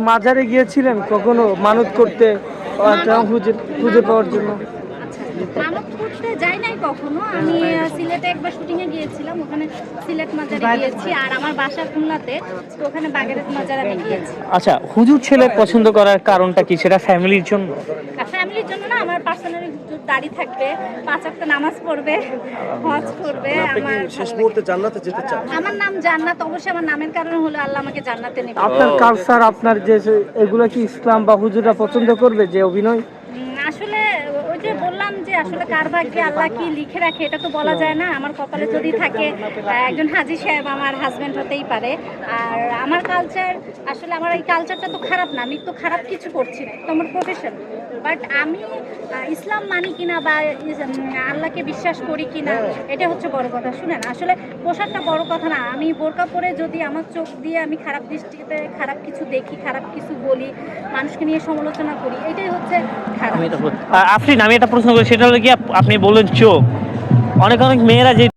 মাজারে গিয়েছিলেন কখনো মানত করতে খুঁজে পাওয়ার জন্য? মানত করতে যাই নাই কখনো। আমি সিলেটে একবার শুটিংয়ে গিয়েছিলাম, ওখানে সিলেট মাজারে গিয়েছি। আর আমার বাসা খুলনাতে, তো ওখানে বাগেরহাট মাজারে আমি গিয়েছি। আচ্ছা, হুজুর ছেলে পছন্দ করার কারণটা কি? সেটা ফ্যামিলির জন্য? ফ্যামিলির জন্য না, আমার পার্সোনালি দাড়ি থাকবে, 5 ওয়াক্ত নামাজ পড়বে, হজ করবে। আমার শেষ মুহূর্তে জান্নাতে যেতে চান? আমার নাম জান্নাত, অবশ্যই আমার নামের কারণে হলো আল্লাহ আমাকে জান্নাতে নেবে। আপনার কালচার, আপনার যে এগুলো কি ইসলাম বা হুজুররা পছন্দ করবে যে অভিনয়? আসলে ওই যে বললাম যে আসলে কার ভাগ্যে আল্লাহ কি লিখে রাখে এটা তো বলা যায় না। আমার কপালে যদি থাকে একজন হাজী সাহেব আমার হাজবেন্ড হতেই পারে। আর আমার কালচার, আসলে আমার এই কালচারটা তো খারাপ না, আমি তো খারাপ কিছু করছি না, তো আমার প্রফেশন। বাট আমি ইসলাম মানি কিনা বা আল্লাহকে বিশ্বাস করি কিনা এটা হচ্ছে বড় কথা। শুনেন, আসলে পোশাকটা বড় কথা না। আমি বোরকা পরে যদি আমার চোখ দিয়ে আমি খারাপ দৃষ্টিতে খারাপ কিছু দেখি, খারাপ কিছু বলি, মানুষকে নিয়ে সমালোচনা করি, এটাই হচ্ছে খারাপ। আমি এটা প্রশ্ন করি, সেটা হলো কি, আপনি বললেন চোখ, অনেক মেয়েরা যে